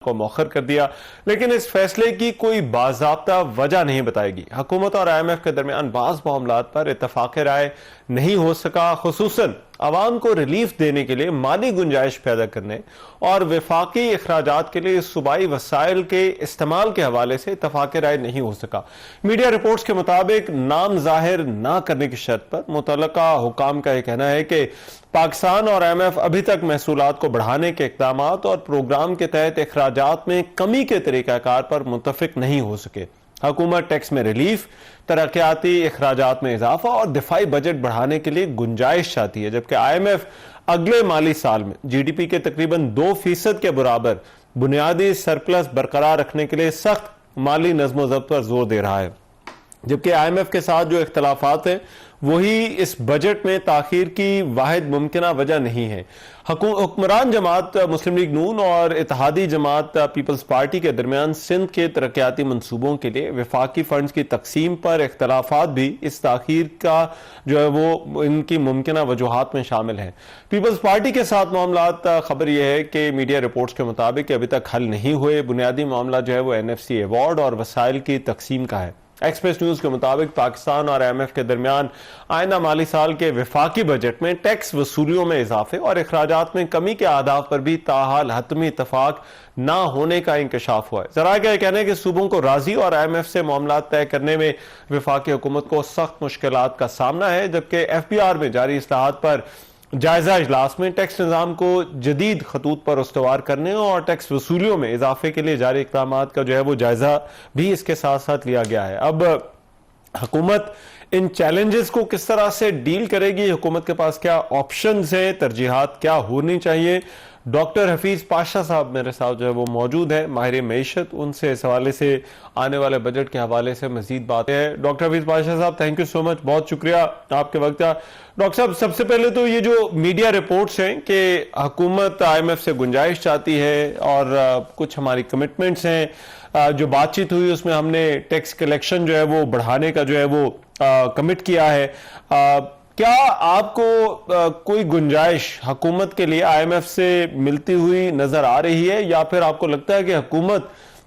کو مؤخر کر دیا، لیکن اس فیصلے کی کوئی باضابطہ وجہ نہیں بتائے گی۔ حکومت اور آئی ایم ایف کے درمیان بعض معاملات پر اتفاق رائے نہیں ہو سکا، خصوصاً عوام کو ریلیف دینے کے لیے مالی گنجائش پیدا کرنے اور وفاقی اخراجات کے لیے صوبائی وسائل کے استعمال کے حوالے سے اتفاق رائے نہیں ہو سکا۔ میڈیا رپورٹس کے مطابق نام ظاہر نہ کرنے کی شرط پر متعلقہ حکام کا یہ کہنا ہے کہ پاکستان اور آئی ایم ایف ابھی تک محصولات کو بڑھانے کے اقدامات اور پروگرام کے تحت اخراجات میں کمی کے طریقہ کار پر متفق نہیں ہو سکے۔ حکومت ٹیکس میں ریلیف، ترقیاتی اخراجات میں اضافہ اور دفاعی بجٹ بڑھانے کے لیے گنجائش چاہتی ہے، جبکہ آئی ایم ایف اگلے مالی سال میں جی ڈی پی کے تقریباً 2% کے برابر بنیادی سرپلس برقرار رکھنے کے لیے سخت مالی نظم و ضبط پر زور دے رہا ہے، جبکہ آئی ایم ایف کے ساتھ جو اختلافات ہیں وہی اس بجٹ میں تاخیر کی واحد ممکنہ وجہ نہیں ہے۔ حکمران جماعت مسلم لیگ نون اور اتحادی جماعت پیپلز پارٹی کے درمیان سندھ کے ترقیاتی منصوبوں کے لیے وفاقی فنڈز کی تقسیم پر اختلافات بھی اس تاخیر کا جو ہے وہ ان کی ممکنہ وجوہات میں شامل ہیں۔ پیپلز پارٹی کے ساتھ معاملات، خبر یہ ہے کہ میڈیا رپورٹس کے مطابق ابھی تک حل نہیں ہوئے۔ بنیادی معاملہ جو ہے وہ این ایف سی ایوارڈ اور وسائل کی تقسیم کا ہے۔ ایکسپریس نیوز کے مطابق پاکستان اور آئی ایم ایف کے درمیان آئندہ مالی سال کے وفاقی بجٹ میں ٹیکس وصولیوں میں اضافے اور اخراجات میں کمی کے اہداف پر بھی تاحال حتمی اتفاق نہ ہونے کا انکشاف ہوا ہے۔ ذرائع کا یہ کہنا ہے کہ صوبوں کو راضی اور آئی ایم ایف سے معاملات طے کرنے میں وفاقی حکومت کو سخت مشکلات کا سامنا ہے، جبکہ ایف بی آر میں جاری اصلاحات پر جائزہ اجلاس میں ٹیکس نظام کو جدید خطوط پر استوار کرنے اور ٹیکس وصولیوں میں اضافے کے لیے جاری اقدامات کا جو ہے وہ جائزہ بھی اس کے ساتھ ساتھ لیا گیا ہے۔ اب حکومت ان چیلنجز کو کس طرح سے ڈیل کرے گی، حکومت کے پاس کیا آپشنز ہیں، ترجیحات کیا ہونی چاہیے؟ ڈاکٹر حفیظ پاشا صاحب میرے ساتھ جو ہے وہ موجود ہیں، ماہر معیشت، ان سے اس حوالے سے آنے والے بجٹ کے حوالے سے مزید باتیں ہیں۔ ڈاکٹر حفیظ پاشا صاحب، تھینک یو سو مچ، بہت شکریہ آپ کے وقت کا۔ ڈاکٹر صاحب، سب سے پہلے تو یہ جو میڈیا رپورٹس ہیں کہ حکومت آئی ایم ایف سے گنجائش چاہتی ہے اور کچھ ہماری کمٹمنٹس ہیں، جو بات چیت ہوئی اس میں ہم نے ٹیکس کلیکشن جو ہے وہ بڑھانے کا جو ہے وہ کمٹ کیا ہے، کیا آپ کو کوئی گنجائش حکومت کے لیے آئی ایم ایف سے ملتی ہوئی نظر آ رہی ہے، یا پھر آپ کو لگتا ہے کہ حکومت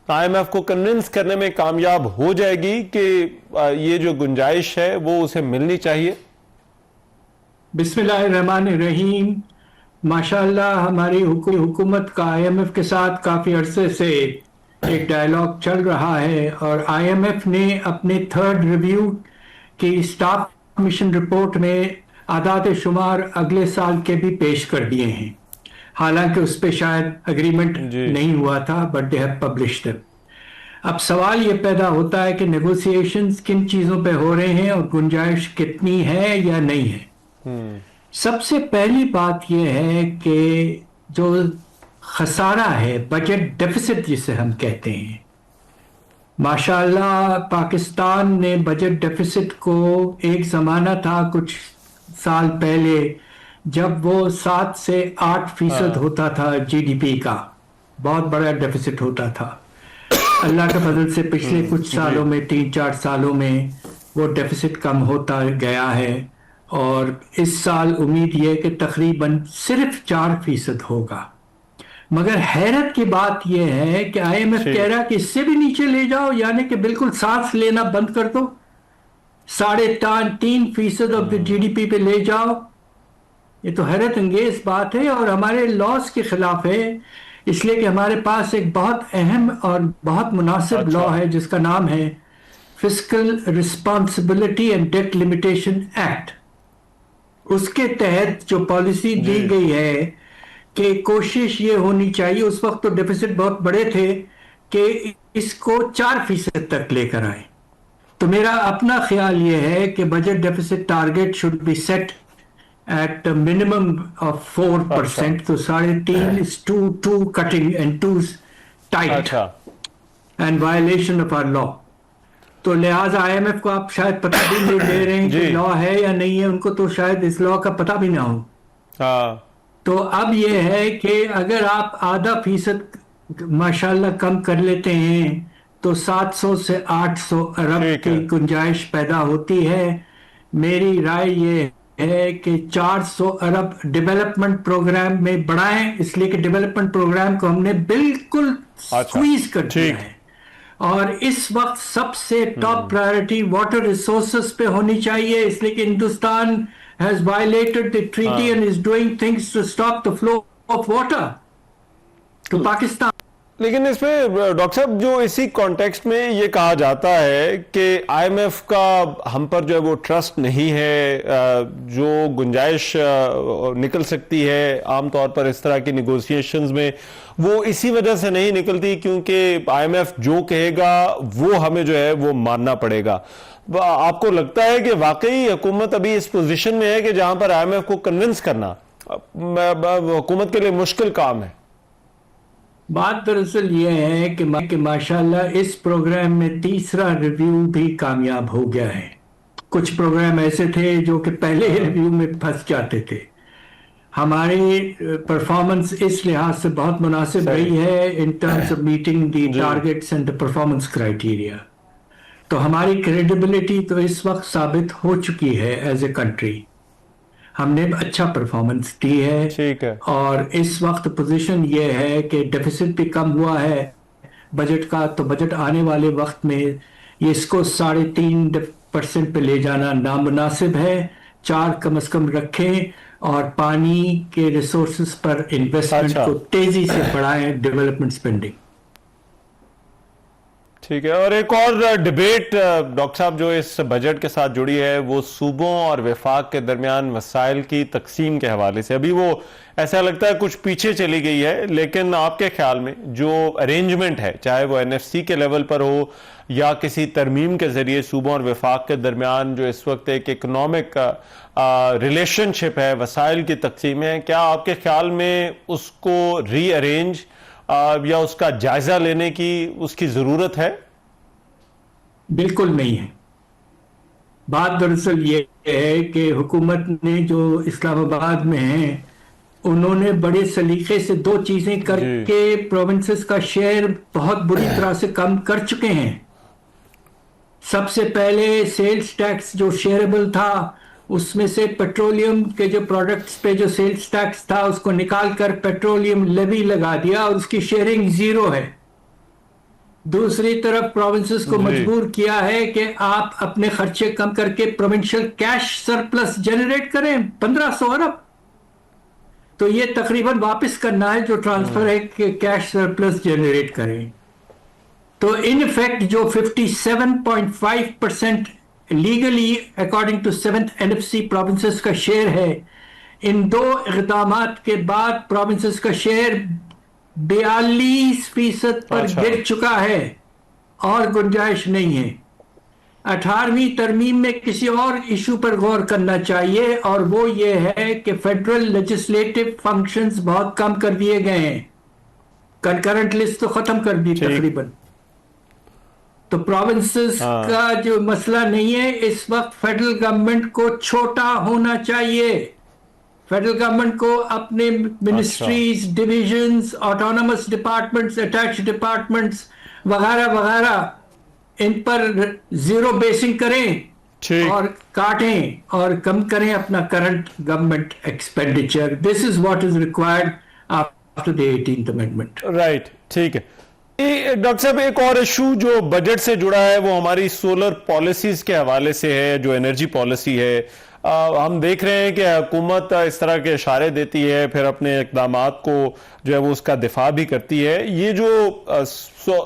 آئی ایم ایف کو کنونس کرنے میں کامیاب ہو جائے گی کہ یہ جو گنجائش ہے وہ اسے ملنی چاہیے؟ بسم اللہ الرحمن الرحیم۔ ماشاءاللہ ہماری حکومت کا آئی ایم ایف کے ساتھ کافی عرصے سے ایک ڈائیلاگ چل رہا ہے، اور آئی ایم ایف نے اپنے تھرڈ ریویو کی اسٹاف مشن رپورٹ میں اعداد شمار اگلے سال کے بھی پیش کر دیے ہیں، حالانکہ اس پہ شاید اگریمنٹ نہیں ہوا تھا، بٹ دے ہیو پبلشڈ۔ اب سوال یہ پیدا ہوتا ہے کہ نیگوسیشنز کن چیزوں پہ ہو رہے ہیں اور گنجائش کتنی ہے یا نہیں ہے۔ سب سے پہلی بات یہ ہے کہ جو خسارہ ہے، بجٹ ڈیفیسٹ جسے ہم کہتے ہیں، ماشاءاللہ پاکستان نے بجٹ ڈیفیسٹ کو، ایک زمانہ تھا کچھ سال پہلے جب وہ 7 سے 8% ہوتا تھا جی ڈی پی کا، بہت بڑا ڈیفیسٹ ہوتا تھا۔ اللہ کے فضل سے پچھلے کچھ سالوں میں، 3-4 سالوں میں وہ ڈیفیسٹ کم ہوتا گیا ہے، اور اس سال امید یہ کہ تقریباً صرف 4% ہوگا۔ مگر حیرت کی بات یہ ہے کہ آئی ایم ایف کہہ رہا کہ اس سے بھی نیچے لے جاؤ، یعنی کہ بالکل سانس لینا بند کر دو، 3.5% آف جی ڈی پی پہ لے جاؤ۔ یہ تو حیرت انگیز بات ہے اور ہمارے لاز کے خلاف ہے، اس لیے کہ ہمارے پاس ایک بہت اہم اور بہت مناسب لا ہے جس کا نام ہے fiscal responsibility and debt limitation act. اس کے تحت جو پالیسی دی گئی ہے کہ کوشش یہ ہونی چاہیے، اس وقت تو ڈیفیسٹ بہت بڑے تھے، کہ اس کو 4% تک لے کر آئیں۔ تو میرا اپنا خیال یہ ہے کہ budget deficit target should be set at minimum of 4%، تو 3.5 is too cutting and too tight and violation of our law۔ تو لہٰذا آئی ایم ایف کو آپ شاید پتہ بھی نہیں دے رہے ہیں کہ لا ہے یا نہیں ہے، ان کو تو شاید اس لا کا پتہ بھی نہ ہو۔ تو اب یہ ہے کہ اگر آپ 0.5% ماشاءاللہ کم کر لیتے ہیں تو 700 سے 800 ارب کی گنجائش پیدا ہوتی ہے۔ میری رائے یہ ہے کہ 400 ارب ڈیولپمنٹ پروگرام میں بڑھائیں، اس لیے کہ ڈیولپمنٹ پروگرام کو ہم نے بالکل سکویز کر دیا ہے، اور اس وقت سب سے ٹاپ پرائرٹی واٹر ریسورسز پہ ہونی چاہیے، اس لیے کہ Hindustan has violated the treaty and is doing things to stop the flow of water to Pakistan. لیکن اس میں ڈاکٹر صاحب جو اسی کانٹیکسٹ میں یہ کہا جاتا ہے کہ آئی ایم ایف کا ہم پر جو ہے وہ ٹرسٹ نہیں ہے، جو گنجائش نکل سکتی ہے عام طور پر اس طرح کی نیگوسیشنز میں وہ اسی وجہ سے نہیں نکلتی کیونکہ آئی ایم ایف جو کہے گا وہ ہمیں جو ہے وہ ماننا پڑے گا. آپ کو لگتا ہے کہ واقعی حکومت ابھی اس پوزیشن میں ہے کہ جہاں پر آئی ایم ایف کو کنونس کرنا حکومت کے لیے مشکل کام ہے؟ بات دراصل یہ ہے کہ ماشاءاللہ اس پروگرام میں تیسرا ریویو بھی کامیاب ہو گیا ہے. کچھ پروگرام ایسے تھے جو کہ پہلے ریویو میں پھنس جاتے تھے. ہماری پرفارمنس اس لحاظ سے بہت مناسب رہی ہے in terms of meeting the targets and the performance criteria. تو ہماری کریڈیبلٹی تو اس وقت ثابت ہو چکی ہے ایز اے کنٹری. ہم نے اچھا پرفارمنس دی ہے، اور اس وقت پوزیشن یہ ہے کہ ڈیفیسٹ بھی کم ہوا ہے بجٹ کا، تو بجٹ آنے والے وقت میں یہ اس کو 3.5% پہ لے جانا نامناسب ہے. 4 کم از کم رکھیں اور پانی کے ریسورسز پر انویسٹمنٹ کو تیزی سے بڑھائیں، ڈیولپمنٹ سپینڈنگ. ٹھیک ہے. اور ایک اور ڈیبیٹ ڈاکٹر صاحب جو اس بجٹ کے ساتھ جڑی ہے وہ صوبوں اور وفاق کے درمیان وسائل کی تقسیم کے حوالے سے. ابھی وہ ایسا لگتا ہے کچھ پیچھے چلی گئی ہے، لیکن آپ کے خیال میں جو ارینجمنٹ ہے چاہے وہ این ایف سی کے لیول پر ہو یا کسی ترمیم کے ذریعے صوبوں اور وفاق کے درمیان جو اس وقت ایک اکنامک ریلیشن شپ ہے، وسائل کی تقسیم ہے، کیا آپ کے خیال میں اس کو ری ارینج یا اس کا جائزہ لینے کی اس کی ضرورت ہے؟ بالکل نہیں ہے. بات دراصل یہ ہے کہ حکومت نے جو اسلام آباد میں ہیں انہوں نے بڑے سلیقے سے 2 چیزیں کر کے پروونسز کا شیئر بہت بری طرح سے کم کر چکے ہیں. سب سے پہلے سیلز ٹیکس جو شیئربل تھا اس میں سے پیٹرولیم کے جو پروڈکٹس پہ جو سیلز ٹیکس تھا اس کو نکال کر پیٹرولیم لیوی لگا دیا اور اس کی شیئرنگ 0 ہے. دوسری طرف پروونسز کو مجبور کیا ہے کہ آپ اپنے خرچے کم کر کے پروونشل کیش سرپلس جنریٹ کریں 1500 ارب. تو یہ تقریباً واپس کرنا ہے جو ٹرانسفر ہے کہ کیش سرپلس جنریٹ کریں. تو ان ایفیکٹ جو 57.5% legally according to 7th NFC provinces کا شیئر ہے، ان 2 اقدامات کے بعد پروونسز کا شیئر 42% پر گر چکا ہے اور گنجائش نہیں ہے. 18ویں ترمیم میں کسی اور ایشو پر غور کرنا چاہیے، اور وہ یہ ہے کہ فیڈرل لیجسلیٹو فنکشنز بہت کم کر دیے گئے ہیں. کنکرنٹ لسٹ تو ختم کر دی تقریباً. تو پروونسز کا جو مسئلہ نہیں ہے اس وقت فیڈرل گورنمنٹ کو چھوٹا ہونا چاہیے. فیڈرل گورنمنٹ کو اپنے ministries, divisions, autonomous departments, attach departments وغیرہ وغیرہ ان پر 0 بیسنگ کریں اور کاٹیں اور کم کریں اپنا current government expenditure. This is what is required after the 18th amendment. Right, ٹھیک ہے. ڈاکٹر صاحب ایک اور ایشو جو بجٹ سے جڑا ہے وہ ہماری سولر پالیسیز کے حوالے سے ہے، جو انرجی پالیسی ہے. ہم دیکھ رہے ہیں کہ حکومت اس طرح کے اشارے دیتی ہے، پھر اپنے اقدامات کو جو ہے وہ اس کا دفاع بھی کرتی ہے. یہ جو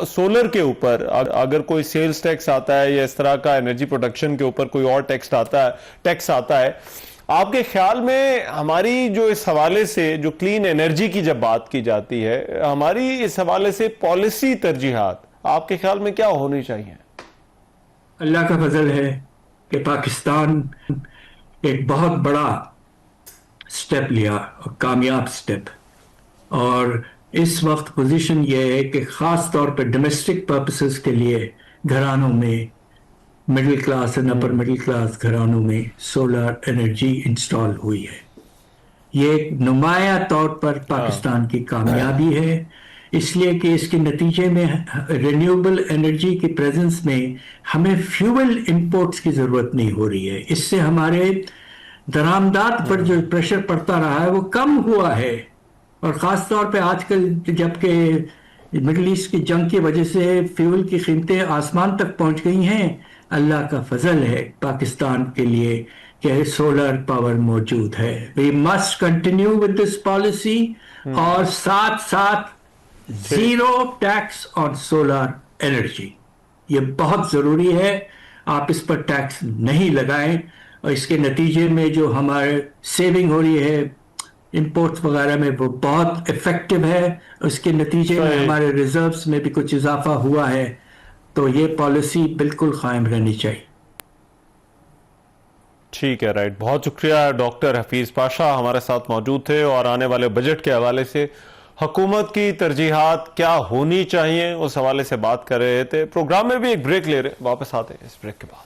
سولر کے اوپر اگر کوئی سیلز ٹیکس آتا ہے یا اس طرح کا انرجی پروڈکشن کے اوپر کوئی اور ٹیکس آتا ہے، آپ کے خیال میں ہماری جو اس حوالے سے جو کلین انرجی کی جب بات کی جاتی ہے، ہماری اس حوالے سے پالیسی ترجیحات آپ کے خیال میں کیا ہونی چاہیے؟ اللہ کا فضل ہے کہ پاکستان ایک بہت بڑا سٹیپ لیا، کامیاب سٹیپ، اور اس وقت پوزیشن یہ ہے کہ خاص طور پہ ڈومیسٹک پرپسز کے لیے گھرانوں میں، مڈل کلاس اور اپر مڈل کلاس گھرانوں میں سولر انرجی انسٹال ہوئی ہے. یہ ایک نمایاں طور پر پاکستان کی کامیابی ہے، اس لیے کہ اس کے نتیجے میں رینیوبل انرجی کی پریزنس میں ہمیں فیول امپورٹس کی ضرورت نہیں ہو رہی ہے. اس سے ہمارے درآمدات پر جو پریشر پڑتا رہا ہے وہ کم ہوا ہے، اور خاص طور پہ آج کل جبکہ مڈل ایسٹ کی جنگ کی وجہ سے فیول کی قیمتیں آسمان تک پہنچ گئی ہیں، اللہ کا فضل ہے پاکستان کے لیے کہ سولر پاور موجود ہے. We must continue with this policy, اور ساتھ ساتھ zero tax on solar energy, یہ بہت ضروری ہے. آپ اس پر ٹیکس نہیں لگائیں، اور اس کے نتیجے میں جو ہمارے سیونگ ہو رہی ہے امپورٹس وغیرہ میں وہ بہت افیکٹو ہے. اس کے نتیجے میں ہمارے ریزروز میں بھی کچھ اضافہ ہوا ہے. تو یہ پالیسی بالکل قائم رہنی چاہیے. ٹھیک ہے، رائٹ. بہت شکریہ ڈاکٹر حفیظ پاشا ہمارے ساتھ موجود تھے، اور آنے والے بجٹ کے حوالے سے حکومت کی ترجیحات کیا ہونی چاہیے اس حوالے سے بات کر رہے تھے. پروگرام میں بھی ایک بریک لے رہے، واپس آتے ہیں اس بریک کے بعد.